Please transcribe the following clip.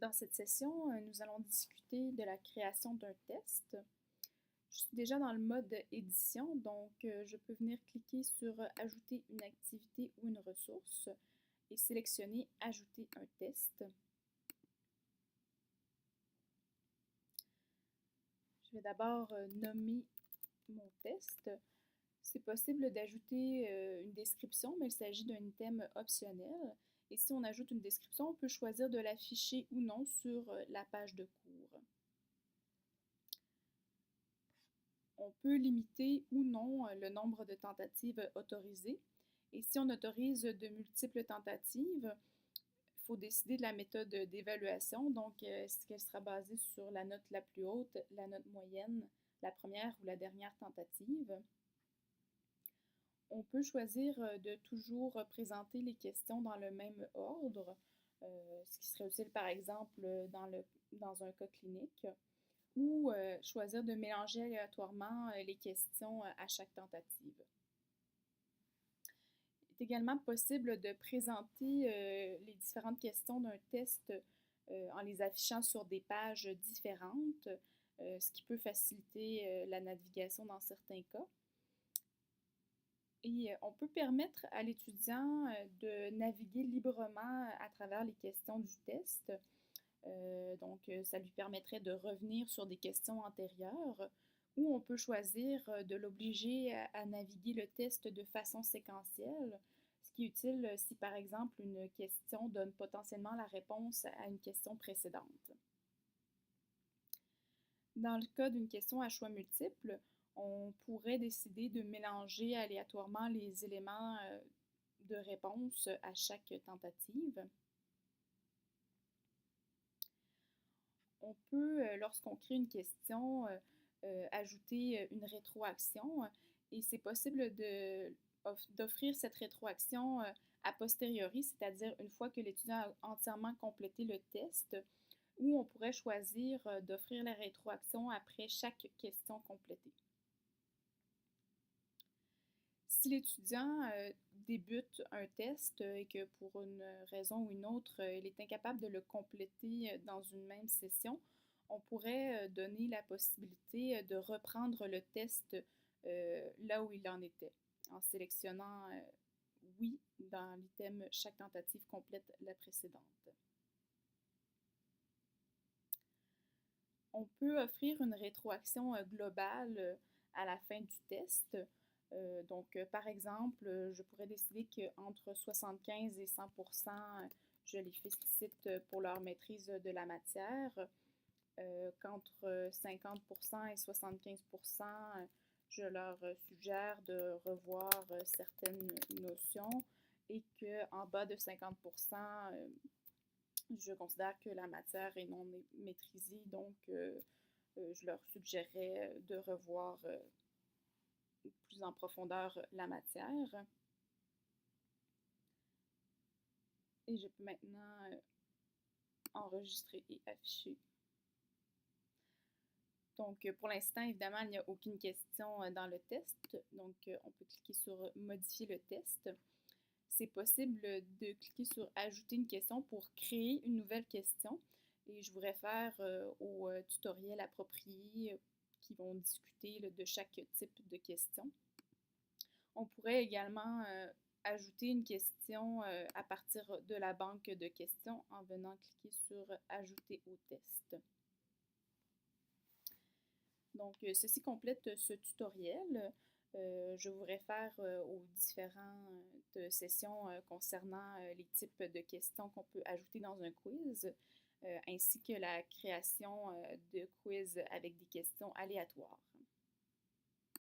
Dans cette session, nous allons discuter de la création d'un test. Je suis déjà dans le mode édition, donc je peux venir cliquer sur Ajouter une activité ou une ressource et sélectionner Ajouter un test. Je vais d'abord nommer mon test. C'est possible d'ajouter une description, mais il s'agit d'un item optionnel. Et si on ajoute une description, on peut choisir de l'afficher ou non sur la page de cours. On peut limiter ou non le nombre de tentatives autorisées. Et si on autorise de multiples tentatives, il faut décider de la méthode d'évaluation. Donc, est-ce qu'elle sera basée sur la note la plus haute, la note moyenne, la première ou la dernière tentative? On peut choisir de toujours présenter les questions dans le même ordre, ce qui serait utile par exemple dans un cas clinique, ou choisir de mélanger aléatoirement les questions à chaque tentative. Il est également possible de présenter les différentes questions d'un test en les affichant sur des pages différentes, ce qui peut faciliter la navigation dans certains cas. Et on peut permettre à l'étudiant de naviguer librement à travers les questions du test. Donc, ça lui permettrait de revenir sur des questions antérieures ou on peut choisir de l'obliger à naviguer le test de façon séquentielle, ce qui est utile si, par exemple, une question donne potentiellement la réponse à une question précédente. Dans le cas d'une question à choix multiples, on pourrait décider de mélanger aléatoirement les éléments de réponse à chaque tentative. On peut, lorsqu'on crée une question, ajouter une rétroaction et c'est possible d'offrir cette rétroaction a posteriori, c'est-à-dire une fois que l'étudiant a entièrement complété le test, ou on pourrait choisir d'offrir la rétroaction après chaque question complétée. Si l'étudiant débute un test et que pour une raison ou une autre, il est incapable de le compléter dans une même session, on pourrait donner la possibilité de reprendre le test là où il en était, en sélectionnant oui dans l'item chaque tentative complète la précédente. On peut offrir une rétroaction globale à la fin du test. Donc, par exemple, je pourrais décider qu'entre 75 et 100%, je les félicite pour leur maîtrise de la matière, qu'entre 50% et 75%, je leur suggère de revoir certaines notions et qu'en bas de 50%, je considère que la matière est non maîtrisée, donc je leur suggérerais de revoir plus en profondeur la matière. Et je peux maintenant enregistrer et afficher. Donc, pour l'instant, évidemment, il n'y a aucune question dans le test. Donc, on peut cliquer sur Modifier le test. C'est possible de cliquer sur Ajouter une question pour créer une nouvelle question. Et je vous réfère aux tutoriels appropriés qui vont discuter de chaque type de question. On pourrait également ajouter une question à partir de la banque de questions en venant cliquer sur Ajouter au test. Donc, ceci complète ce tutoriel. Je vous réfère aux différentes sessions concernant les types de questions qu'on peut ajouter dans un quiz, ainsi que la création de quiz avec des questions aléatoires.